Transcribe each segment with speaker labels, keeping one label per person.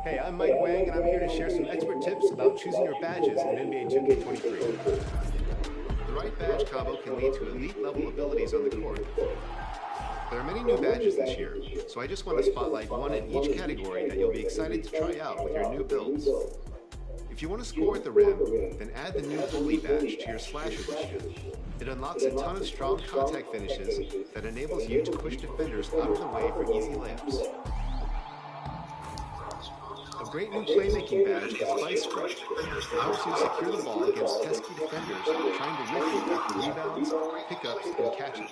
Speaker 1: Hey, I'm Mike Wang, and I'm here to share some expert tips about choosing your badges in NBA 2K23. The right badge combo can lead to elite-level abilities on the court. There are many new badges this year, so I just want to spotlight one in each category that you'll be excited to try out with your new builds. If you want to score at the rim, then add the new Bully badge to your Slasher edition. It unlocks a ton of strong contact finishes that enables you to push defenders out of the way for easy layups. A great new playmaking badge is Vice Grip. It helps you secure the ball against pesky defenders trying to rip you after rebounds, pickups, and catches.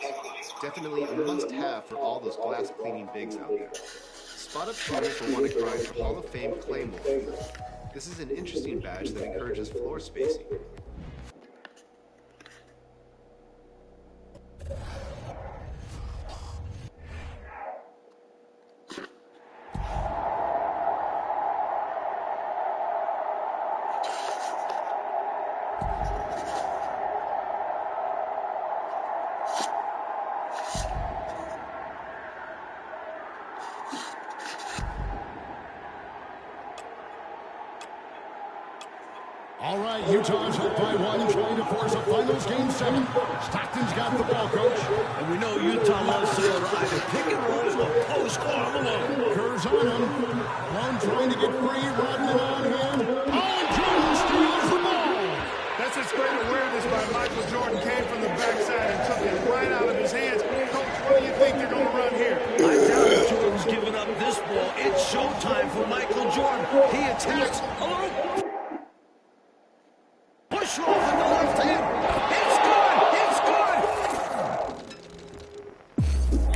Speaker 1: Definitely a must-have for all those glass-cleaning bigs out there. Spot-up shooters will want to grind for Hall of Fame Claymore. This is an interesting badge that encourages floor spacing.
Speaker 2: All right, Utah's up by one, trying to force a finals game 7. Stockton's got the ball, coach.
Speaker 3: And we know Utah loves to go to either pick and rolls or post or Malone.
Speaker 2: Kerr's on him. Malone trying to get free, Rodman on him. Oh, Jordan steals the ball.
Speaker 4: That's just great awareness by Michael Jordan. Came from the backside and took it right out of his hands. Coach, what do you think they're going to run here?
Speaker 3: I doubt if Jordan's giving up this ball. It's showtime for Michael Jordan. He attacks. A little push off with the left hand. It's good! It's good!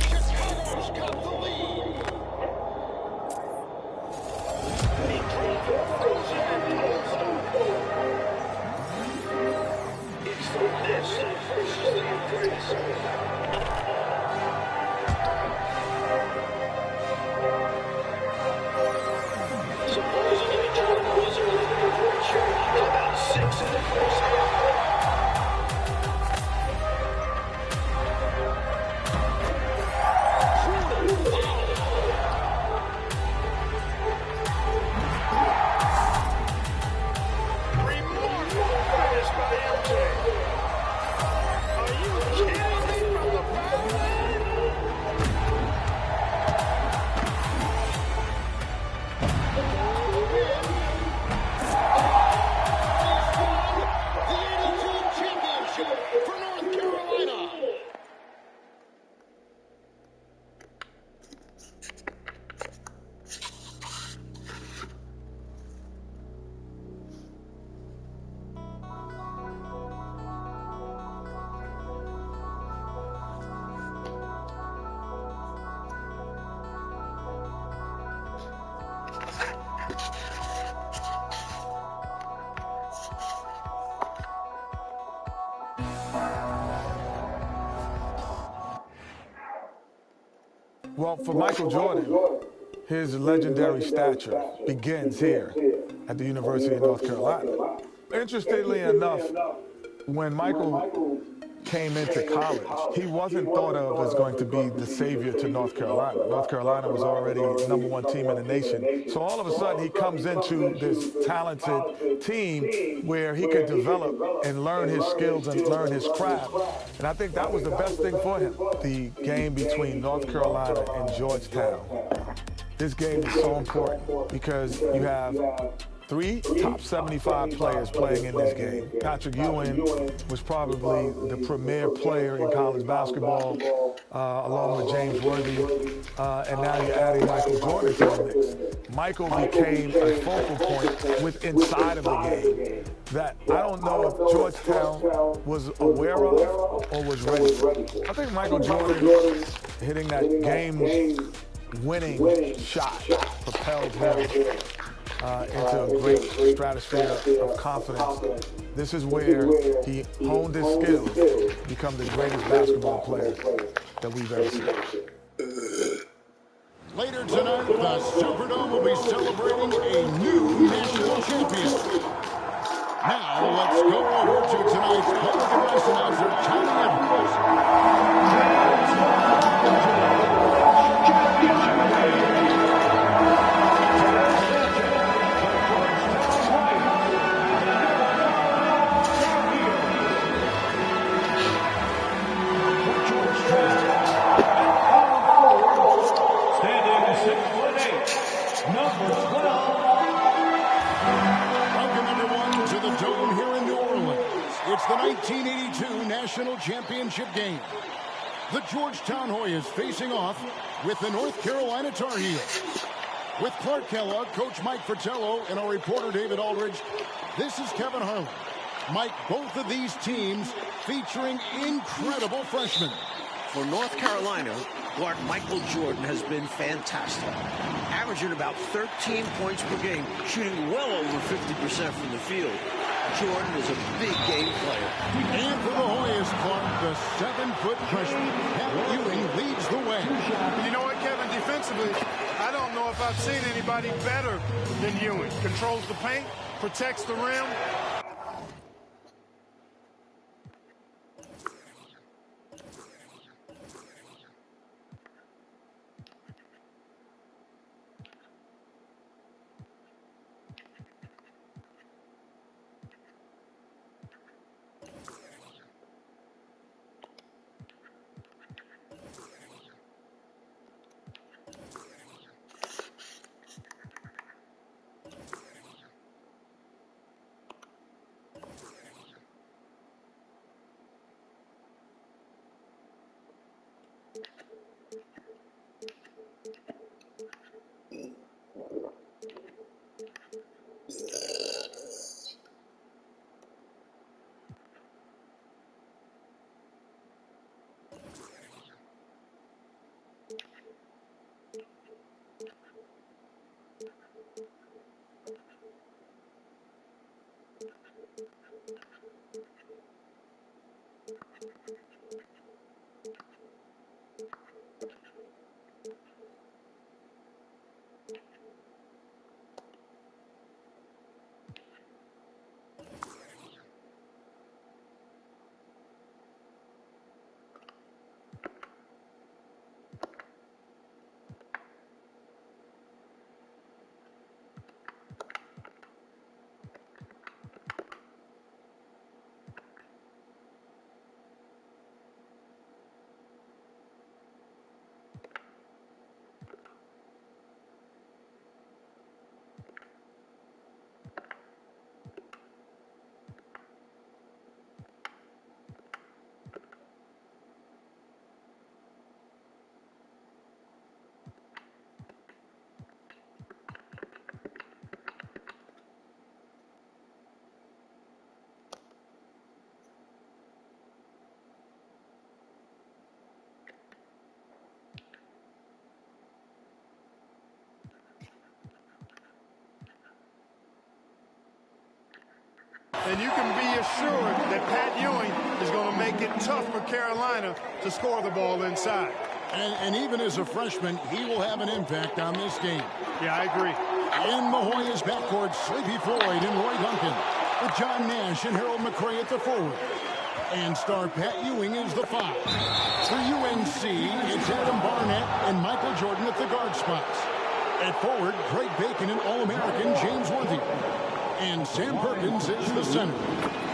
Speaker 3: Chicago's got the lead. It's the best versus the greatest. Supposedly, Jordan was a little pressure. About 6 in the first half. Remarkable finish by MJ. Are you kidding me from the foul line? For North Carolina.
Speaker 5: Well, for Michael Jordan, his legendary stature begins here at the University of North Carolina. Interestingly enough, when Michael came into college, he wasn't thought of as going to be the savior to North Carolina. North Carolina was already the #1 team in the nation. So all of a sudden, he comes into this talented team where he could develop and learn his skills and learn his craft. And I think that was the best thing for him. The game between North Carolina and Georgetown. This game is so important because you have 3 top 75 players playing in this game. Patrick Ewing was probably the premier player in college basketball, along with James Worthy, and now you're adding Michael Jordan to the mix. Michael became a focal point with inside of the game that I don't know if Georgetown was aware of or was ready for. I think Michael Jordan hitting that game-winning shot propelled him into a great stratosphere of confidence. This is where he honed his skills to become the greatest basketball player that we've ever seen.
Speaker 2: Later tonight, the Superdome will be celebrating a new national champion. Now, let's go over to tonight's public address announcer, Tommy Edwards. national championship game. The Georgetown Hoyas facing off with the North Carolina Tar Heels. With Clark Kellogg, Coach Mike Fratello, and our reporter David Aldridge, this is Kevin Harlan. Mike, both of these teams featuring incredible freshmen.
Speaker 3: For North Carolina, guard Michael Jordan has been fantastic, averaging about 13 points per game, shooting well over 50% from the field. Jordan is a big game player.
Speaker 2: And for the Hoyas, Clark, the 7-foot freshman, Pat Ewing leads the way.
Speaker 4: You know what, Kevin? Defensively, I don't know if I've seen anybody better than Ewing. Controls the paint, protects the rim. And you can be assured that Pat Ewing is going to make it tough for Carolina to score the ball inside.
Speaker 2: And even as a freshman, he will have an impact on this game.
Speaker 4: Yeah, I agree.
Speaker 2: In the Hoyas backcourt, Sleepy Floyd and Roy Duncan, with John Nash and Harold McRae at the forward. And star Pat Ewing is the 5. For UNC, it's Adam Barnett and Michael Jordan at the guard spots. At forward, Greg Bacon and All-American James Worthy. And Sam Perkins is the center.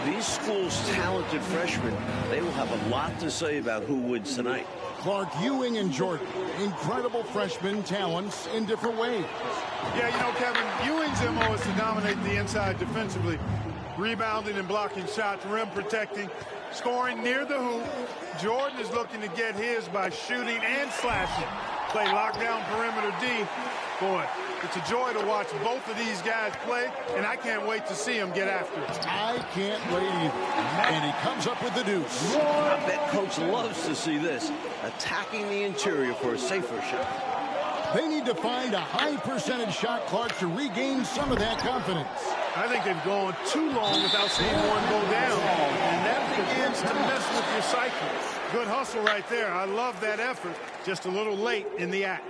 Speaker 3: These schools' talented freshmen, they will have a lot to say about who wins tonight.
Speaker 2: Clark, Ewing, and Jordan, incredible freshman talents in different ways.
Speaker 4: Yeah, you know, Kevin, Ewing's MO is to dominate the inside defensively, rebounding and blocking shots, rim protecting, scoring near the hoop. Jordan is looking to get his by shooting and slashing. Play lockdown perimeter D. Boy, it's a joy to watch both of these guys play, and I can't wait to see them get after it.
Speaker 2: I can't wait either. And he comes up with the deuce.
Speaker 3: I bet Coach loves to see this, attacking the interior for a safer shot.
Speaker 2: They need to find a high percentage shot, Clark, to regain some of that confidence.
Speaker 4: I think they've gone too long without seeing one go down, and that begins to mess with your cycle. Good hustle right there. I love that effort. Just a little late in the act.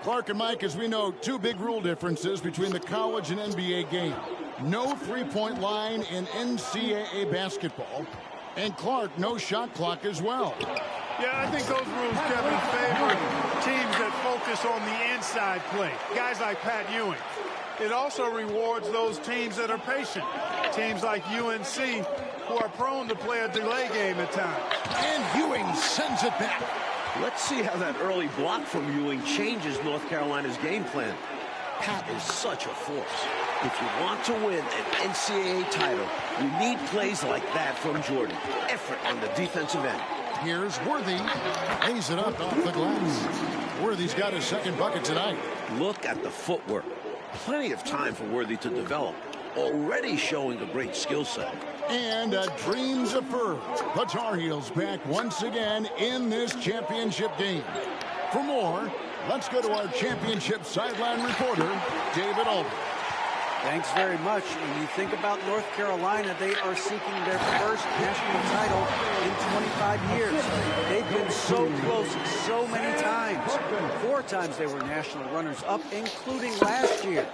Speaker 2: Clark and Mike, as we know, two big rule differences between the college and NBA game. No three-point line in NCAA basketball. And Clark, no shot clock as well.
Speaker 4: Yeah, I think those rules, Kevin, favor teams that focus on the inside play. Guys like Pat Ewing. It also rewards those teams that are patient. Teams like UNC who are prone to play a delay game at times.
Speaker 2: And Ewing sends it back.
Speaker 3: Let's see how that early block from Ewing changes North Carolina's game plan. Pat is such a force. If you want to win an NCAA title, you need plays like that from Jordan. Effort on the defensive end.
Speaker 2: Here's Worthy. Lays it up off the glass. Worthy's got his second bucket tonight.
Speaker 3: Look at the footwork. Plenty of time for Worthy to develop. Already showing a great skill set.
Speaker 2: And dreams affirmed. The Tar Heels back once again in this championship game. For more, let's go to our championship sideline reporter, David Aldridge.
Speaker 6: Thanks very much. When you think about North Carolina, they are seeking their first national title in 25 years. They've been so close so many times. 4 times they were national runners-up, including last year.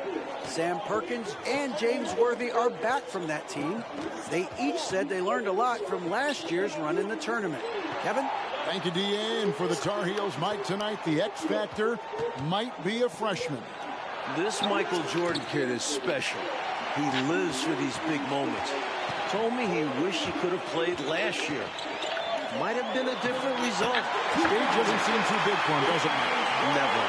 Speaker 6: Sam Perkins and James Worthy are back from that team. They each said they learned a lot from last year's run in the tournament. Kevin?
Speaker 2: Thank you, D.A. And for the Tar Heels, Mike, tonight, the X factor might be a freshman.
Speaker 3: This Michael Jordan kid is special. He lives for these big moments. Told me he wished he could have played last year. Might have been a different result.
Speaker 2: Stage doesn't seem too big for him, does it?
Speaker 3: Never.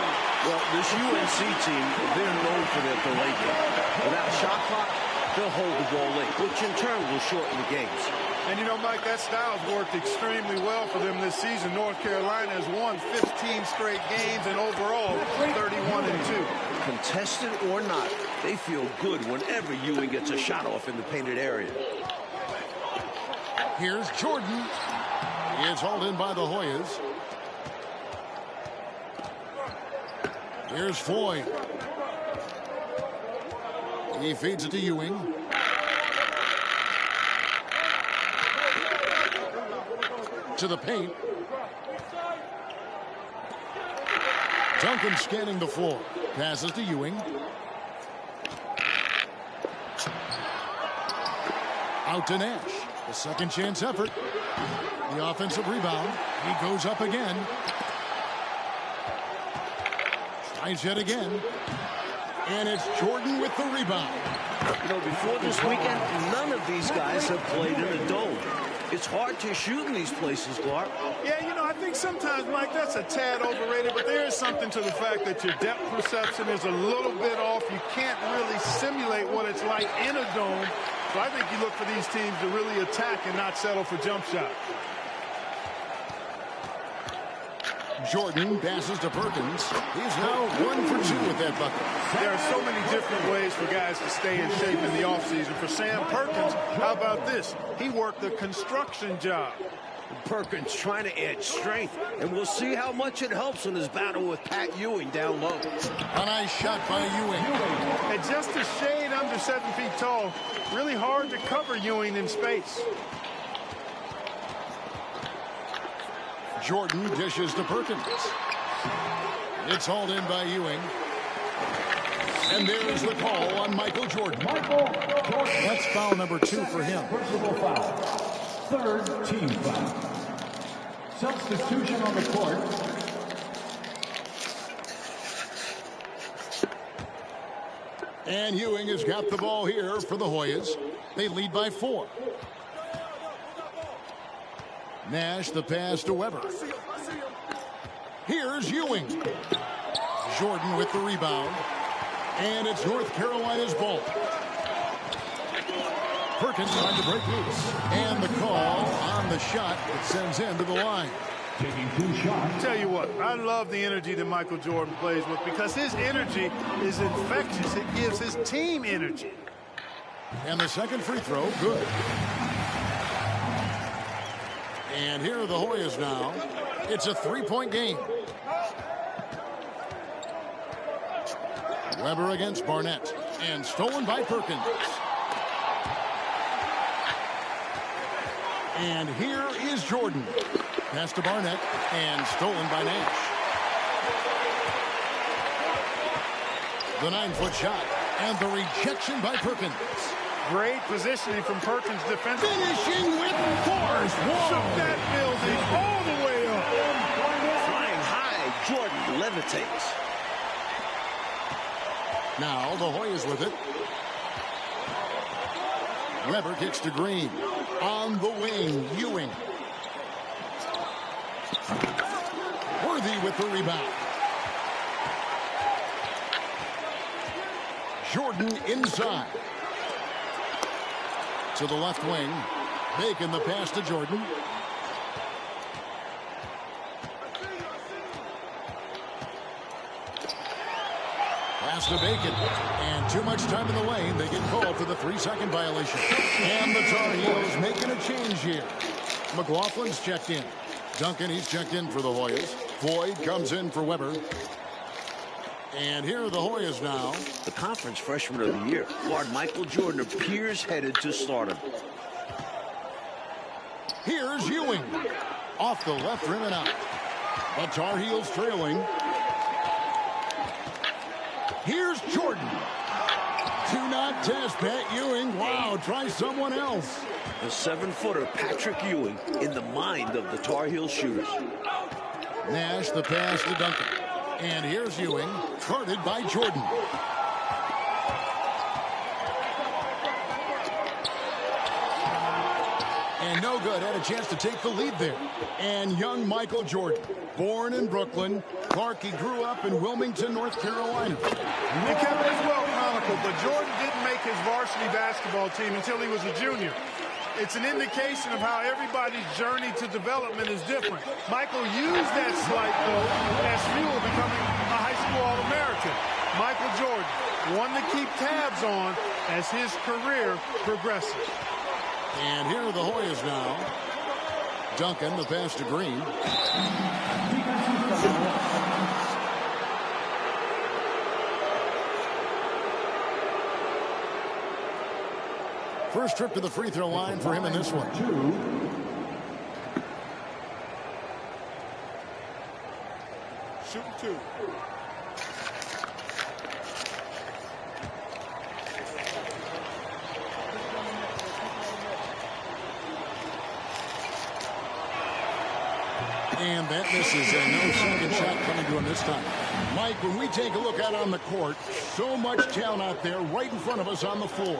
Speaker 3: Well, this UNC team, they're known for their delay game. Without a shot clock, they'll hold the ball late, which in turn will shorten the games.
Speaker 4: And you know, Mike, that style's worked extremely well for them this season. North Carolina has won 15 straight games and overall 31-2.
Speaker 3: Contested or not, they feel good whenever Ewing gets a shot off in the painted area.
Speaker 2: Here's Jordan. He is hauled in by the Hoyas. Here's Floyd. He feeds it to Ewing. To the paint. Duncan scanning the floor. Passes to Ewing. Out to Nash. The second chance effort. The offensive rebound. He goes up again. Tries yet again. And it's Jordan with the rebound.
Speaker 3: You know, before this weekend, none of these guys have played in a dome. It's hard to shoot in these places, Clark.
Speaker 4: Yeah, you know, I think sometimes, Mike, that's a tad overrated, but there is something to the fact that your depth perception is a little bit off. You can't really simulate what it's like in a dome. So I think you look for these teams to really attack and not settle for jump shots.
Speaker 2: Jordan passes to Perkins. He's now 1 for 2 with that bucket.
Speaker 4: There are so many different ways for guys to stay in shape in the offseason. For Sam Perkins, how about this? He worked a construction job.
Speaker 3: Perkins trying to add strength, and we'll see how much it helps in his battle with Pat Ewing down low.
Speaker 2: A nice shot by Ewing.
Speaker 4: And just a shade under 7 feet tall. Really hard to cover Ewing in space.
Speaker 2: Jordan dishes to Perkins. It's hauled in by Ewing. And there's the call on Michael Jordan. That's foul number 2 for him.
Speaker 7: Personal foul. Third team foul. Substitution on the court.
Speaker 2: And Ewing has got the ball here for the Hoyas. They lead by 4. Nash the pass to Weber. Here's Ewing. Jordan with the rebound. And it's North Carolina's ball. Perkins trying to break loose. And the call on the shot that sends him to the line.
Speaker 7: Taking 2 shots.
Speaker 4: Tell you what, I love the energy that Michael Jordan plays with because his energy is infectious. It gives his team energy.
Speaker 2: And the second free throw, good. And here are the Hoyas now. It's a 3-point game. Weber against Barnett. And stolen by Perkins. And here is Jordan. Pass to Barnett. And stolen by Nash. The 9-foot shot. And the rejection by Perkins.
Speaker 4: Great positioning from Perkins defense.
Speaker 2: Finishing with force.
Speaker 4: Shook that building all the way up.
Speaker 3: Flying high, Jordan levitates.
Speaker 2: Now the Hoyas with it. Weber kicks to Green. On the wing, Ewing. Worthy with the rebound. Jordan inside. To the left wing. Making the pass to Jordan. Pass to Bacon. And too much time in the lane. They get called for the 3-second violation. And the Tar Heels making a change here. McLaughlin's checked in. Duncan, he's checked in for the Hoyas. Floyd comes in for Weber. And here are the Hoyas now.
Speaker 3: The conference freshman of the year, guard Michael Jordan, appears headed to stardom.
Speaker 2: Here's Ewing. Off the left rim and out. The Tar Heels trailing. Here's Jordan. Do not test Pat Ewing. Wow, try someone else.
Speaker 3: The 7-footer Patrick Ewing in the mind of the Tar Heel shooters.
Speaker 2: Nash the pass to Duncan. And here's Ewing, guarded by Jordan. And no good, had a chance to take the lead there. And young Michael Jordan, born in Brooklyn. Clark, he grew up in Wilmington, North Carolina.
Speaker 4: And Kevin is well chronicled, but Jordan didn't make his varsity basketball team until he was a junior. It's an indication of how everybody's journey to development is different. Michael used that slight, though, as fuel, becoming a high school All-American. Michael Jordan, one to keep tabs on as his career progresses.
Speaker 2: And here are the Hoyas now. Duncan, the pass to Green. First trip to the free throw line for him in this one.
Speaker 4: Shooting 2.
Speaker 2: And that misses, and no second shot coming to him this time. Mike, when we take a look out on the court, so much talent out there right in front of us on the floor.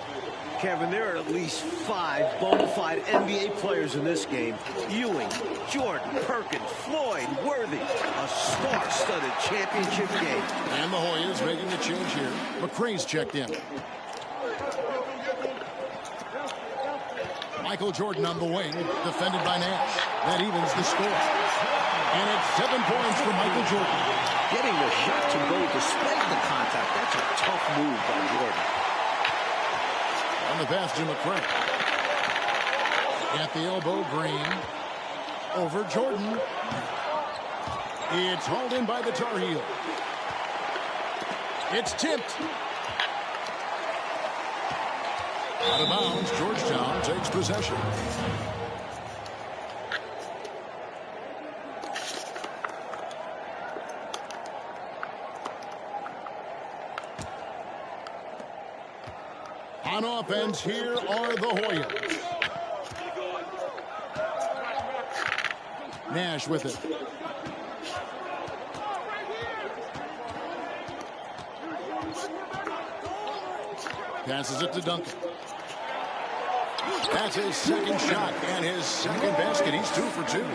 Speaker 3: Kevin, there are at least 5 bona fide NBA players in this game. Ewing, Jordan, Perkins, Floyd, Worthy. A star-studded championship game.
Speaker 2: And the Hoyas making the change here. McCray's checked in. Michael Jordan on the wing, defended by Nash. That evens the score. And it's 7 points for Michael Jordan.
Speaker 3: Getting the shot to go despite the contact. That's a tough move by Jordan.
Speaker 2: On the pass to McCray. At the elbow, Green. Over Jordan. It's hauled in by the Tar Heel. It's tipped. Out of bounds, Georgetown takes possession. On offense, here are the Hoyas. Nash with it. Passes it to Duncan. That's his second shot and his second basket. He's 2 for 2.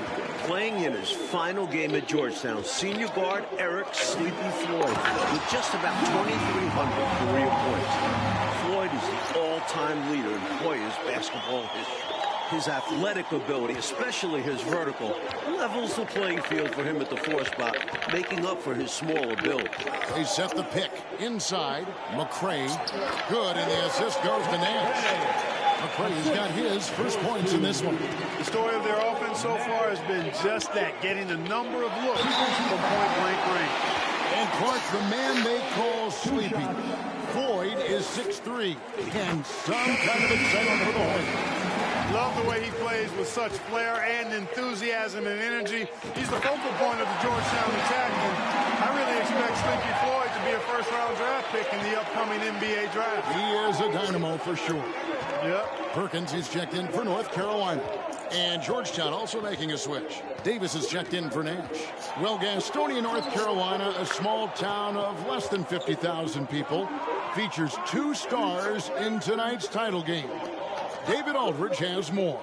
Speaker 3: Playing in his final game at Georgetown, senior guard Eric Sleepy Floyd with just about 2,300 career points. Floyd is the all-time leader in Hoyas basketball history. His athletic ability, especially his vertical, levels the playing field for him at the 4 spot, making up for his smaller build.
Speaker 2: They set the pick inside. McCray, good, and the assist goes to Nash. McCray's got his first points in this one.
Speaker 4: The story of their offense so far has been just that, getting a number of looks from point-blank range.
Speaker 2: And Clark, the man they call Sleepy. Floyd is 6'3", and some kind of excitement for the Hoyas.
Speaker 4: Love the way he plays with such flair and enthusiasm and energy. He's the focal point of the Georgetown attack, and I really expect Sleepy Floyd to be a first-round draft pick in the upcoming NBA draft.
Speaker 2: He is a dynamo for sure.
Speaker 4: Yep.
Speaker 2: Perkins is checked in for North Carolina. And Georgetown also making a switch. Davis is checked in for Nash. Well, Gastonia, North Carolina, a small town of less than 50,000 people, features 2 stars in tonight's title game. David Aldridge has more.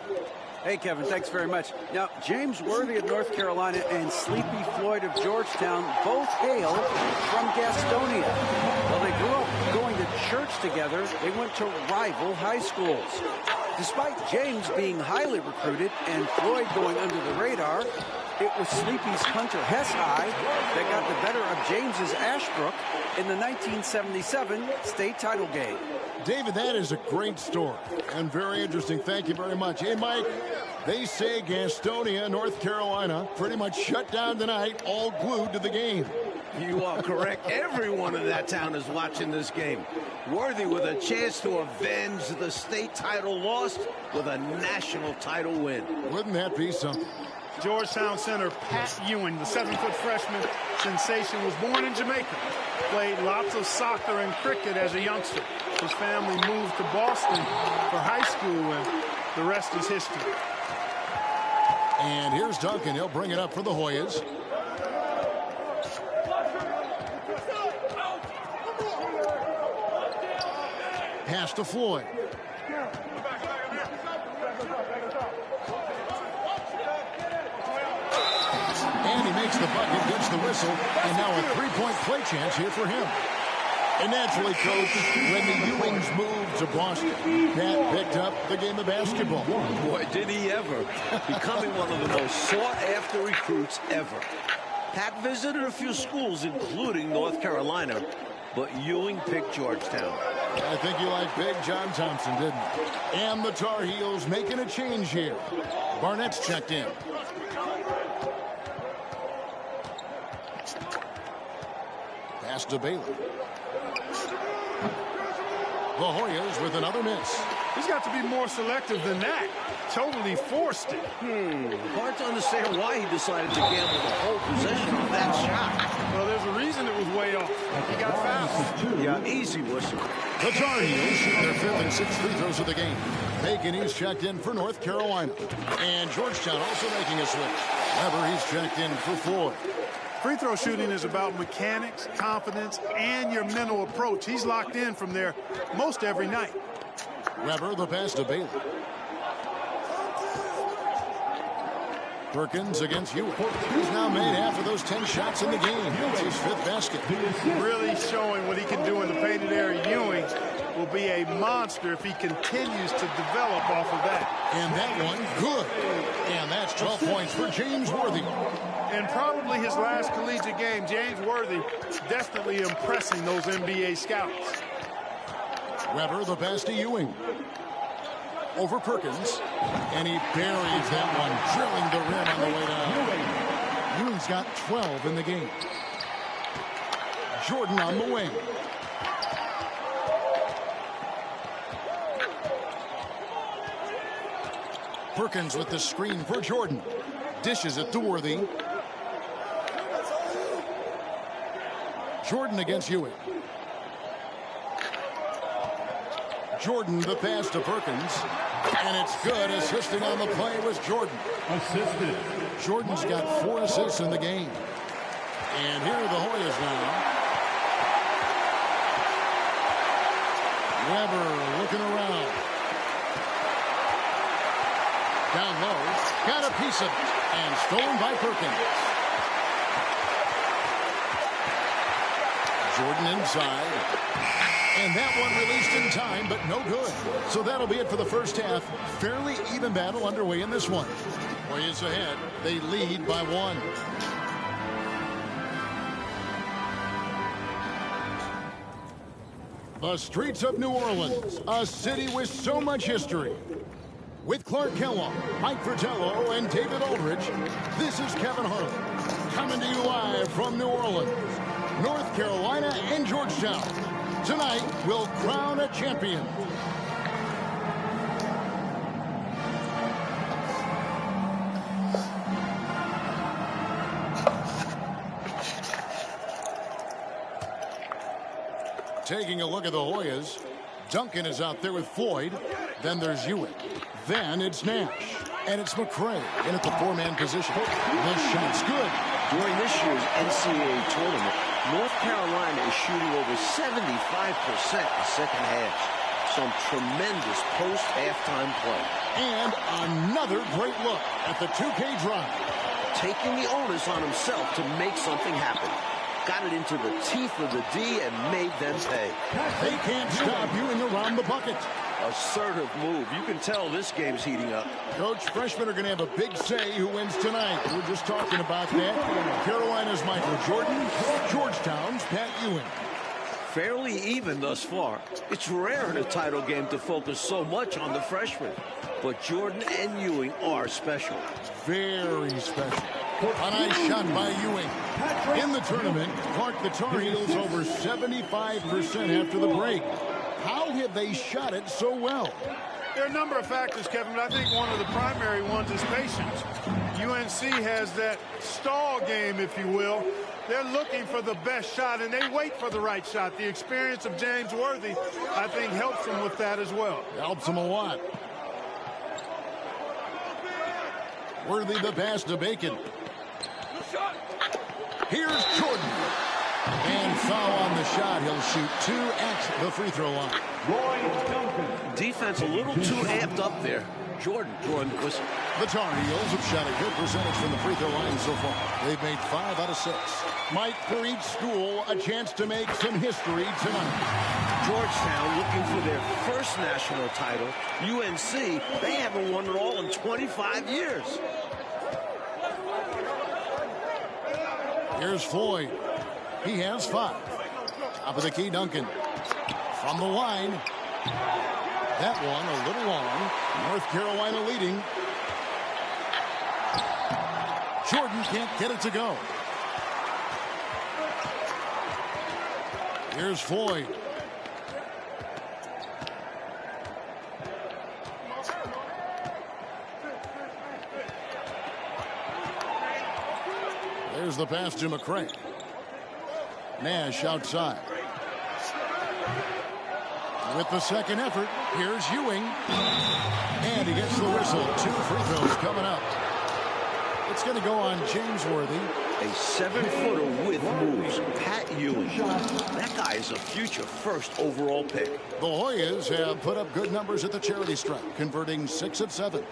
Speaker 6: Hey, Kevin, thanks very much. Now, James Worthy of North Carolina and Sleepy Floyd of Georgetown both hail from Gastonia. While they grew up going to church together, they went to rival high schools. Despite James being highly recruited and Floyd going under the radar, it was Sleepy's Hunter Hess High that got the better of James's Ashbrook in the 1977 state title game.
Speaker 2: David, that is a great story and very interesting. Thank you very much. Hey, Mike, they say Gastonia, North Carolina, pretty much shut down tonight, all glued to the game.
Speaker 3: You are correct. Everyone in that town is watching this game. Worthy with a chance to avenge the state title loss with a national title win.
Speaker 2: Wouldn't that be something?
Speaker 4: Georgetown center Pat Ewing, the 7-foot freshman sensation, was born in Jamaica. Played lots of soccer and cricket as a youngster. His family moved to Boston for high school, and the rest is history.
Speaker 2: And here's Duncan. He'll bring it up for the Hoyas. Pass to Floyd. And he makes the bucket, gets the whistle, and now a three-point play chance here for him. And naturally, Coach, when the Ewings moved to Boston, Pat picked up the game of basketball.
Speaker 3: Boy, did he ever. Becoming one of the most sought-after recruits ever. Pat visited a few schools, including North Carolina, but Ewing picked Georgetown.
Speaker 2: I think you liked Big John Thompson, didn't you? And the Tar Heels making a change here. Barnett's checked in. Pass to Bailey. The Hoyas with another miss.
Speaker 4: He's got to be more selective than that. Totally forced it.
Speaker 3: Hard to understand why he decided to gamble the whole possession on that shot.
Speaker 4: Well, there's a reason it was way off. He got fouled.
Speaker 3: Yeah, easy whistle.
Speaker 2: The Tar Heels shoot their 5th and 6th free throws of the game. Bacon, he's checked in for North Carolina. And Georgetown also making a switch. Weber, he's checked in for Floyd.
Speaker 4: Free throw shooting is about mechanics, confidence, and your mental approach. He's locked in from there most every night.
Speaker 2: Weber, the pass to Bailey. Perkins against Ewing. He's now made half of those 10 shots in the game. It's his 5th basket.
Speaker 4: Really showing what he can do in the painted area. Ewing will be a monster if he continues to develop off of that.
Speaker 2: And that one, good. And that's 12 points for James Worthy.
Speaker 4: And probably his last collegiate game, James Worthy definitely impressing those NBA scouts.
Speaker 2: Weber, the pass to Ewing. Over Perkins. And he buries that one, drilling the rim on the way down. Ewing's got 12 in the game. Jordan on the wing. Perkins with the screen for Jordan. Dishes it to Worthy. Jordan against Ewing. Jordan, the pass to Perkins. And it's good. Assisting on the play was Jordan.
Speaker 7: Assisted.
Speaker 2: Jordan's got 4 assists in the game. And here are the Hoyas now. Weber looking around. Down low. Got a piece of it. And stolen by Perkins. Jordan inside. And that one released in time, but no good. So that'll be it for the first half. Fairly even battle underway in this one. Hoyas ahead. They lead by 1. The streets of New Orleans, a city with so much history. With Clark Kellogg, Mike Fratello, and David Aldridge, this is Kevin Harlan, coming to you live from New Orleans, North Carolina, and Georgetown. Tonight, we'll crown a champion. Taking a look at the Hoyas, Duncan is out there with Floyd. Then there's Ewing. Then it's Nash. And it's McCray in at the 4-man position. The shot's good.
Speaker 3: During this year's NCAA tournament, North Carolina is shooting over 75% in the second half. some tremendous post-halftime play.
Speaker 2: And another great look at the 2K drive.
Speaker 3: Taking the onus on himself to make something happen. Got it into the teeth of the D and made them pay.
Speaker 2: They can't stop Ewing around the bucket.
Speaker 3: Assertive move. You can tell this game's heating up.
Speaker 2: Coach, freshmen are going to have a big say who wins tonight. We're just talking about that. Carolina's Michael Jordan, Georgetown's Pat Ewing.
Speaker 3: Fairly even thus far. It's rare in a title game to focus so much on the freshmen. But Jordan and Ewing are special.
Speaker 2: Very special. A nice shot by Ewing. In the tournament, Clark, the Tar Heels over 75% after the break. How have they shot it so well?
Speaker 4: There are a number of factors, Kevin, but I think one of the primary ones is patience. UNC has that stall game, if you will. They're looking for the best shot, and they wait for the right shot. The experience of James Worthy, I think, helps them with that as well.
Speaker 2: Helps them a lot. Worthy the pass to Bacon. Here's Jordan. And foul on the shot. He'll shoot 2 at the free throw line.
Speaker 3: Defense a little too amped up there. Jordan drawing the whistle.
Speaker 2: The Tar Heels have shot a good percentage from the free throw line so far. They've made 5 out of 6. Mike, for each school, a chance to make some history tonight.
Speaker 3: Georgetown looking for their first national title. UNC, they haven't won it all in 25 years.
Speaker 2: Here's Floyd. He has 5. Top of the key, Duncan. From the line. That one a little long. North Carolina leading. Jordan can't get it to go. Here's Floyd. There's the pass to McCray. Nash outside. With the second effort, here's Ewing. And he gets the whistle. 2 free throws coming up. It's going to go on James Worthy.
Speaker 3: A 7-footer with moves. Pat Ewing. That guy is a future first overall pick.
Speaker 2: The Hoyas have put up good numbers at the charity stripe, converting 6 of 7.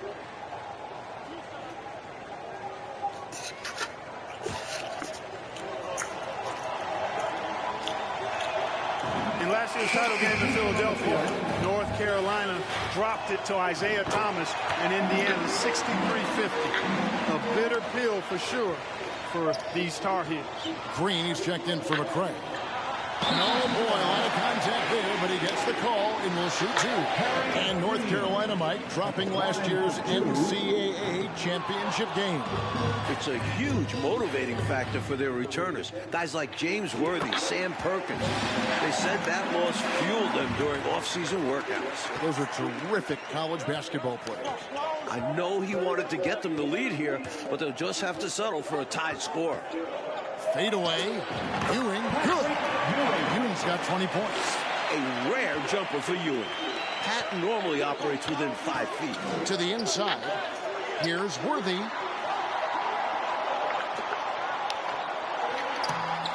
Speaker 4: Last year's title game in Philadelphia, North Carolina dropped it to Isaiah Thomas and Indiana 63-50. A bitter pill for sure for these Tar Heels.
Speaker 2: Green, he's checked in for McCray. No, boy, a lot of contact there, but he gets the call and will shoot 2. And North Carolina, Mike, dropping last year's NCAA championship game.
Speaker 3: It's a huge motivating factor for their returners. Guys like James Worthy, Sam Perkins. They said that loss fueled them during off-season workouts.
Speaker 2: Those are terrific college basketball players.
Speaker 3: I know he wanted to get them the lead here, but they'll just have to settle for a tied score.
Speaker 2: Fade away. Ewing, good. Ewing's got 20 points.
Speaker 3: A rare jumper for Ewing. Pat normally operates within 5 feet.
Speaker 2: To the inside. Here's Worthy.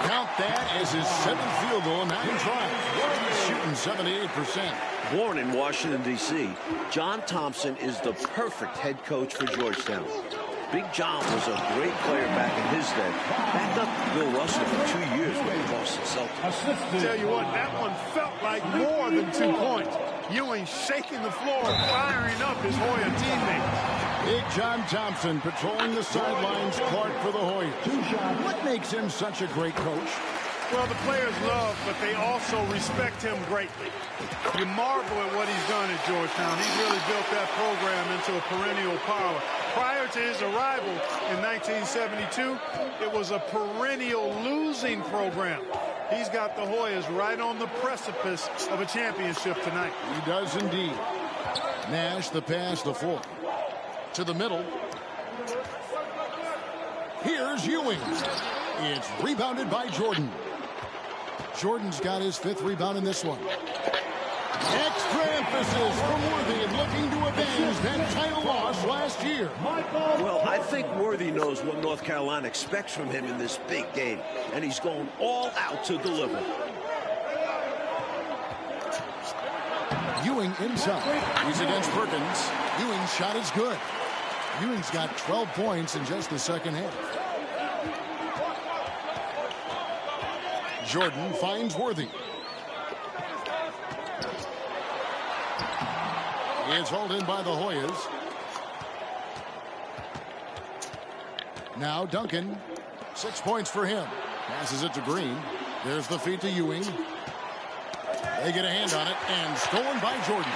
Speaker 2: Count that as his 7th field goal, 9 tries. Worthy's shooting 78%.
Speaker 3: Born in Washington, D.C., John Thompson is the perfect head coach for Georgetown. Big John was a great player back in his day. Backed up Bill Russell for 2 years with the Boston Celtics.
Speaker 4: Tell you what, that one felt like more than 2 points. Ewing shaking the floor, firing up his Hoya teammates.
Speaker 2: Big John Thompson patrolling the sidelines, Clark for the Hoyas. What makes him such a great coach?
Speaker 4: Well, the players love, but they also respect him greatly. You marvel at what he's done at Georgetown. He's really built that program into a perennial power. Prior to his arrival in 1972, it was a perennial losing program. He's got the Hoyas right on the precipice of a championship tonight.
Speaker 2: He does indeed. Nash, the pass to Floyd. To the middle. Here's Ewing. It's rebounded by Jordan. Jordan's got his 5th rebound in this one. Extra emphasis from Worthy and looking to avenge that title loss last year.
Speaker 3: Well, I think Worthy knows what North Carolina expects from him in this big game, and he's going all out to deliver.
Speaker 2: Ewing inside. He's against Perkins. Ewing's shot is good. Ewing's got 12 points in just the second half. Jordan finds Worthy. It's hauled in by the Hoyas. Now Duncan. 6 points for him. Passes it to Green. There's the feed to Ewing. They get a hand on it, and stolen by Jordan.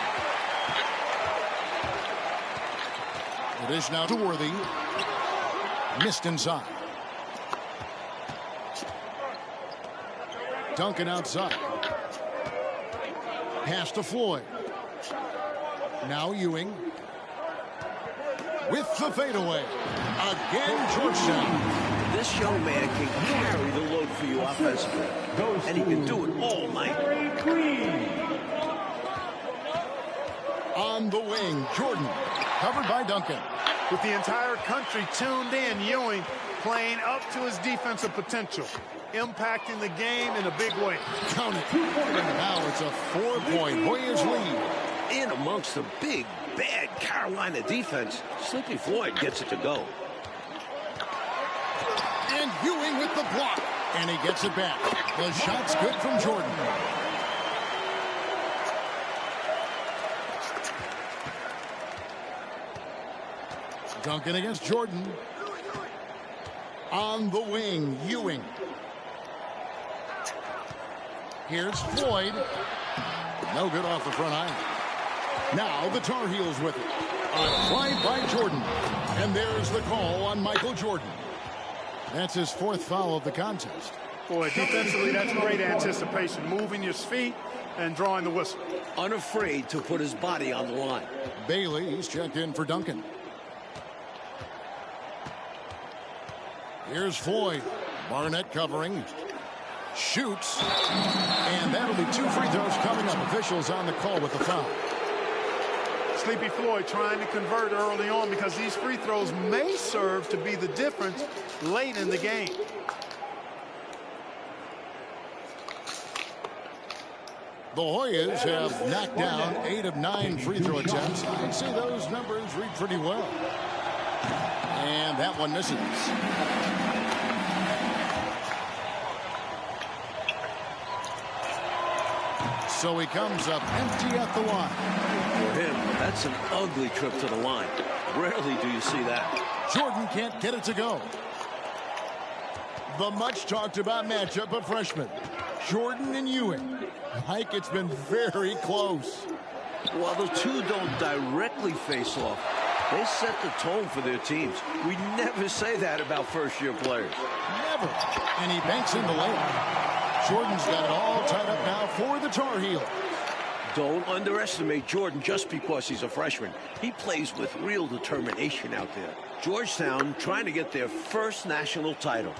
Speaker 2: The dish now to Worthy. Missed inside. Duncan outside. Pass to Floyd. Now Ewing. With the fadeaway. Again, Georgetown.
Speaker 3: This young man can carry the load for you offensively. And he can do it all night.
Speaker 2: On the wing, Jordan. Covered by Duncan.
Speaker 4: With the entire country tuned in, Ewing playing up to his defensive potential, impacting the game in a big way.
Speaker 2: Count it. Now it's a 4-point Hoyas lead.
Speaker 3: In amongst the big, bad Carolina defense, Sleepy Floyd gets it to go.
Speaker 2: And Ewing with the block. And he gets it back. The shot's good from Jordan. Duncan against Jordan. On the wing, Ewing. Here's Floyd. No good off the front iron. Now the Tar Heels with it. A drive by Jordan. And there's the call on Michael Jordan. That's his 4th foul of the contest.
Speaker 4: Boy, defensively, that's great anticipation. Moving your feet and drawing the whistle.
Speaker 3: Unafraid to put his body on the line.
Speaker 2: Bailey, he's checked in for Duncan. Here's Floyd. Barnett covering. Shoots. And that'll be 2 free throws coming up. Officials on the call with the foul.
Speaker 4: Sleepy Floyd trying to convert early on because these free throws may serve to be the difference late in the game.
Speaker 2: The Hoyas have knocked down 8 of 9 free throw attempts. I'd say those numbers read pretty well. And that one misses. So he comes up empty at the line.
Speaker 3: For him, that's an ugly trip to the line. Rarely do you see that.
Speaker 2: Jordan can't get it to go. The much talked about matchup of freshmen. Jordan and Ewing. Mike, it's been very close.
Speaker 3: While the two don't directly face off, they set the tone for their teams. We never say that about first-year players.
Speaker 2: Never. And he banks in the layup. Jordan's got it all tied up now for the Tar Heels.
Speaker 3: Don't underestimate Jordan just because he's a freshman. He plays with real determination out there. Georgetown trying to get their first national title.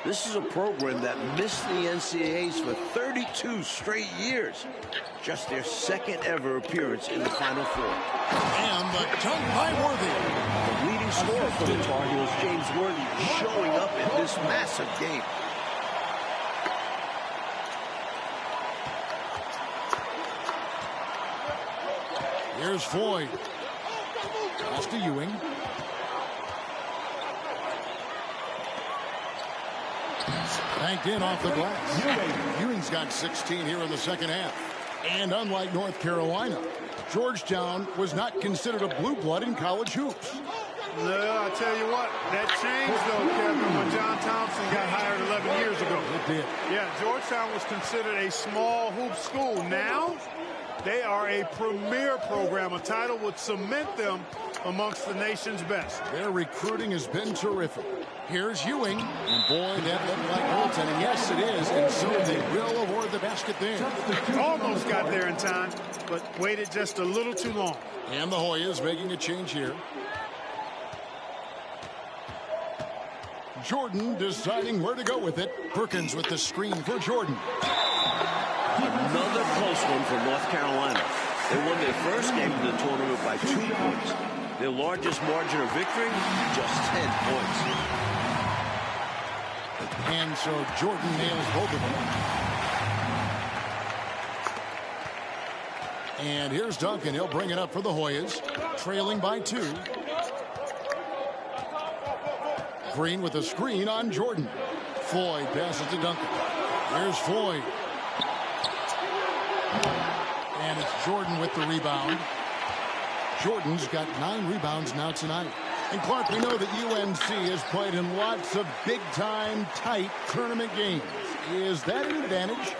Speaker 3: This is a program that missed the NCAAs for 32 straight years. Just their 2nd ever appearance in the Final Four.
Speaker 2: And the dunk by Worthy.
Speaker 3: The leading scorer for the Tar Heels, James Worthy, showing up in this massive game.
Speaker 2: Here's Floyd. Pass to Ewing. Banked in off the glass. Ewing's got 16 here in the second half. And unlike North Carolina, Georgetown was not considered a blue blood in college hoops.
Speaker 4: No, I tell you what, that changed though, Kevin, when John Thompson got hired 11 years ago.
Speaker 2: It did.
Speaker 4: Yeah, Georgetown was considered a small hoop school. Now, they are a premier program. A title would cement them amongst the nation's best.
Speaker 2: Their recruiting has been terrific. Here's Ewing. And boy, that looked like goaltending. Yes, it is. And so they will award the basket there.
Speaker 4: Almost got there in time, but waited just a little too long.
Speaker 2: And the Hoyas making a change here. Jordan deciding where to go with it. Perkins with the screen for Jordan.
Speaker 3: Another close one for North Carolina. They won their first game in the tournament by 2 points. Their largest margin of victory, just 10 points.
Speaker 2: And so Jordan nails both of them. And here's Duncan. He'll bring it up for the Hoyas, trailing by 2. Green with a screen on Jordan. Floyd passes to Duncan. Here's Floyd. And it's Jordan with the rebound. Jordan's got 9 rebounds now tonight. And Clark, we know that UNC has played in lots of big-time, tight tournament games. Is that an advantage?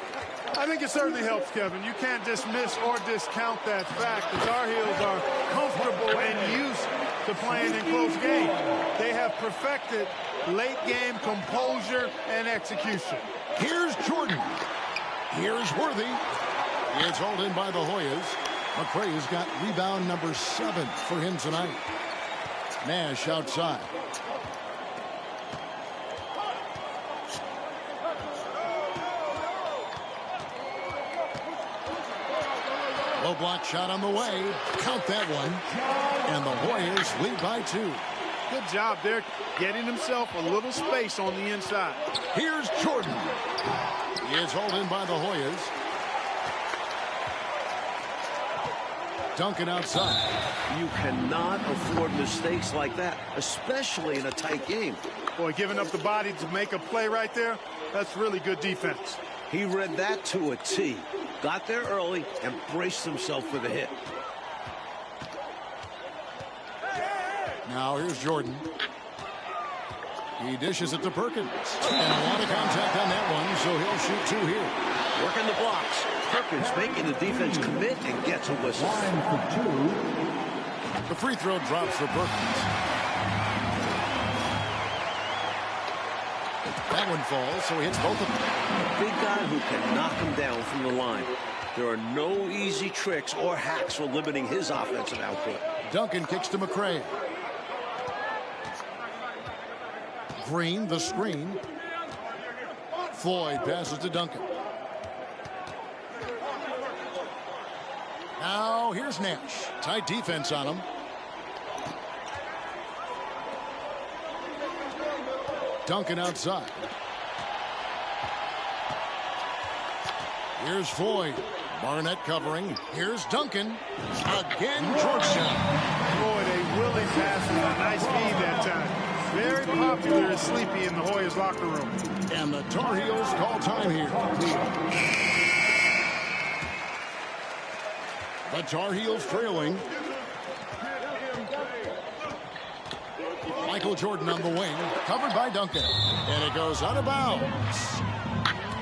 Speaker 4: I think it certainly helps, Kevin. You can't dismiss or discount that fact. The Tar Heels are comfortable and used to playing in close games. They have perfected late-game composure and execution.
Speaker 2: Here's Jordan. Here's Worthy. It's hauled in by the Hoyas. McCray has got rebound number 7 for him tonight. Nash outside. Low block shot on the way. Count that one. And the Hoyas lead by 2.
Speaker 4: Good job there, getting himself a little space on the inside.
Speaker 2: Here's Jordan. It's hauled in by the Hoyas. Duncan outside.
Speaker 3: You cannot afford mistakes like that, especially in a tight game.
Speaker 4: Boy, giving up the body to make a play right there, that's really good defense.
Speaker 3: He read that to a T. Got there early and braced himself for the hit.
Speaker 2: Now here's Jordan. He dishes it to Perkins. And a lot of contact on that one, so he'll shoot 2 here.
Speaker 3: Working the blocks. Perkins making the defense commit and gets a whistle.
Speaker 7: Line for 2.
Speaker 2: The free throw drops for Perkins. That one falls, so he hits both of them.
Speaker 3: A big guy who can knock him down from the line. There are no easy tricks or hacks for limiting his offensive output.
Speaker 2: Duncan kicks to McCray. Green, the screen. Floyd passes to Duncan. Now here's Nash. Tight defense on him. Duncan outside. Here's Floyd. Barnett covering. Here's Duncan. Again, Georgetown.
Speaker 4: Floyd, a willing pass with a nice feed that time. Very popular as Sleepy in the Hoyas locker room.
Speaker 2: And the Tar Heels call time here. The Tar Heels trailing. Michael Jordan on the wing, covered by Duncan. And it goes out of bounds.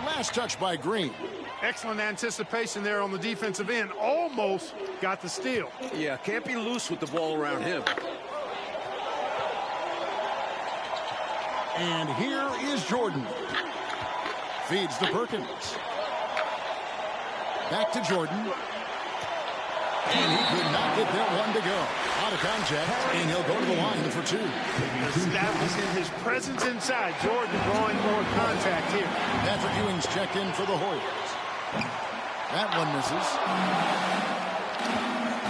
Speaker 2: Last touch by Green.
Speaker 4: Excellent anticipation there on the defensive end. Almost got the steal.
Speaker 3: Yeah, can't be loose with the ball around him.
Speaker 2: And here is Jordan. Feeds to Perkins. Back to Jordan. And he could not get that one to go. Out of contact, and he'll go to the line for 2.
Speaker 4: Establishing his presence inside. Jordan drawing more contact here.
Speaker 2: Patrick Ewing's checked in for the Hoyas. That one misses.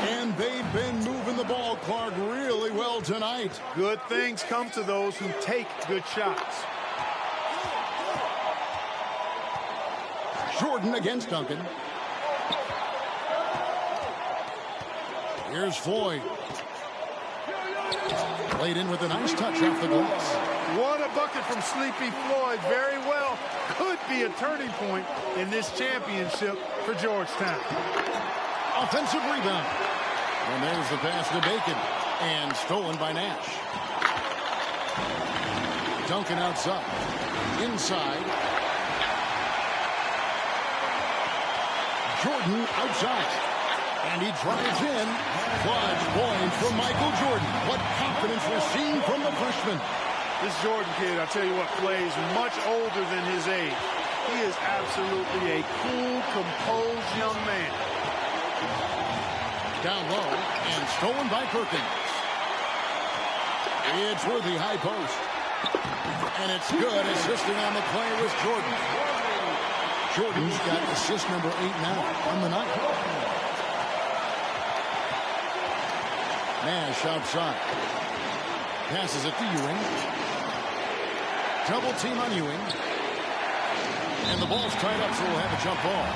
Speaker 2: And they've been moving the ball, Clark, really well tonight.
Speaker 4: Good things come to those who take good shots.
Speaker 2: Jordan against Duncan. Here's Floyd. Played in with a nice touch off the glass.
Speaker 4: What a bucket from Sleepy Floyd. Very well. Could be a turning point in this championship for Georgetown.
Speaker 2: Offensive rebound. And there's the pass to Bacon. And stolen by Nash. Duncan outside. Inside. Jordan outside. And he drives in. Clutch points from Michael Jordan. What confidence we're seeing from the freshman.
Speaker 4: This Jordan kid, I tell you what, plays much older than his age. He is absolutely a cool, composed young man.
Speaker 2: Down low and stolen by Perkins. It's Worthy high post. And it's good. Assisting on the play was Jordan. Jordan's got assist number 8 now on the night. Nash outside. Passes it to Ewing. Double team on Ewing. And the ball's tied up, so we'll have a jump ball.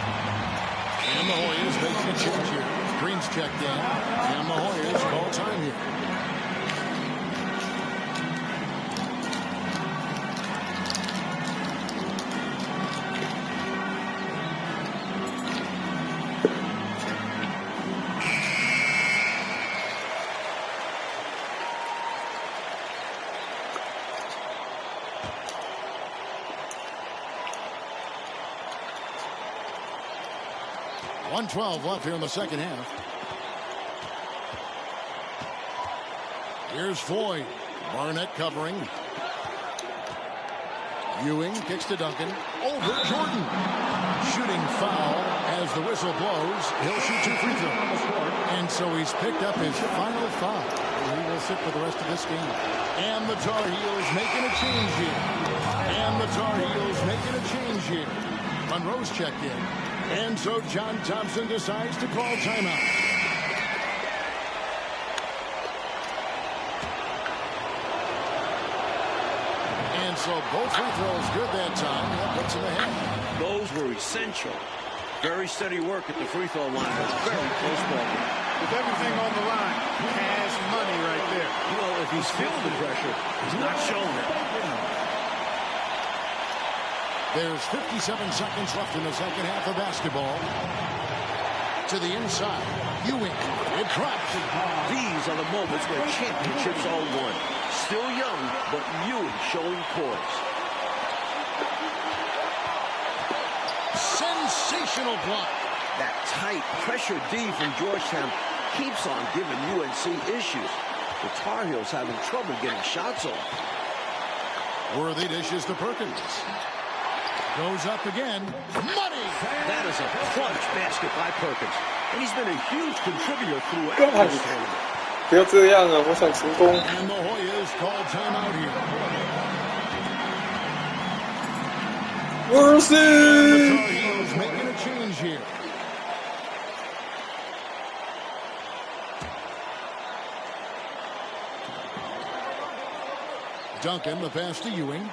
Speaker 2: And the Hoyas making a change here. Green's checked in. And the Hoyas call time here. .112 left here in the second half. Here's Floyd. Barnett covering. Ewing kicks to Duncan. Over Jordan. Shooting foul as the whistle blows. He'll shoot 2 free throws. And so he's picked up his final foul. He will sit for the rest of this game. And the Tar Heels making a change here. And the Tar Heels making a change here. Monroe's checked in. And so John Thompson decides to call timeout. And so both free throws good that time. That puts him ahead.
Speaker 3: Those were essential. Very steady work at the free throw line. Very close ball game.
Speaker 4: With everything on the line, cash money right there.
Speaker 3: You know, if he's feeling the pressure, he's not showing it.
Speaker 2: There's 57 seconds left in the second half of basketball. To the inside. Ewing. It drops.
Speaker 3: These are the moments where championships are won. Still young, but Ewing showing poise.
Speaker 2: Sensational block.
Speaker 3: That tight pressure D from Georgetown keeps on giving UNC issues. The Tar Heels having trouble getting shots off.
Speaker 2: Worthy dishes to Perkins. Goes up again. Money!
Speaker 3: That is a clutch basket by Perkins. And he's been a huge contributor throughout this tournament.
Speaker 8: 不要这样啊，我想成功。
Speaker 2: And the Hoyas call timeout here.
Speaker 8: Mercy!
Speaker 2: The Tar Heels making a change here. Duncan, the pass to Ewing.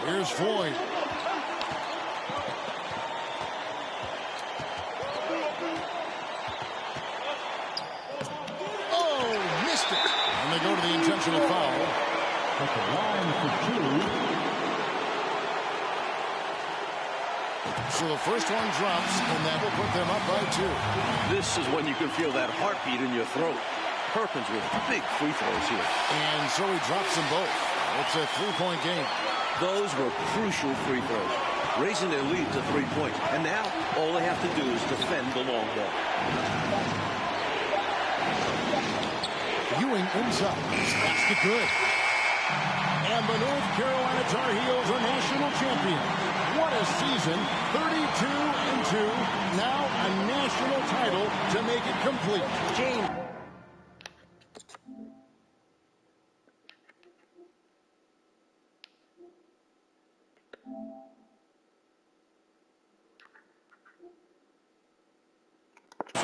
Speaker 2: Here's Floyd. Oh, missed it. And they go to the intentional foul.
Speaker 7: At the line for 2.
Speaker 2: So the first one drops, and that will put them up by 2.
Speaker 3: This is when you can feel that heartbeat in your throat. Perkins with big free throws here.
Speaker 2: And so he drops them both. It's a 3-point game.
Speaker 3: Those were crucial free throws, raising their lead to 3 points. And now all they have to do is defend the long ball.
Speaker 2: Ewing inside. Basket good. And the North Carolina Tar Heels are national champions. What a season. 32-2. Now a national title to make it complete.
Speaker 6: James.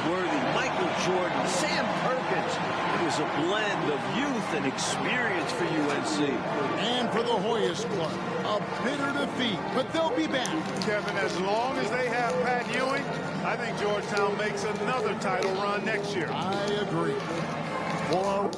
Speaker 3: Worthy, Michael Jordan, Sam Perkins. It was a blend of youth and experience for UNC.
Speaker 2: And for the Hoyas club, a bitter defeat, but they'll be back.
Speaker 4: Kevin, as long as they have Pat Ewing, I think Georgetown makes another title run next year.
Speaker 2: I agree. For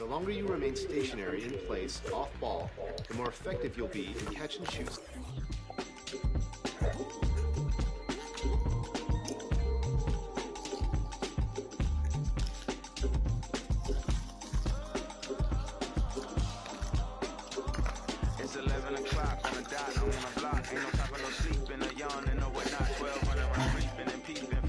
Speaker 1: The longer you remain stationary in place, off ball, the more effective you'll be in catch and shoot.
Speaker 9: It's 11 o'clock on the dot, I'm on the block. Ain't no time for no sleeping, no yawning, no whatnot. 12 running around, reaping and peeping.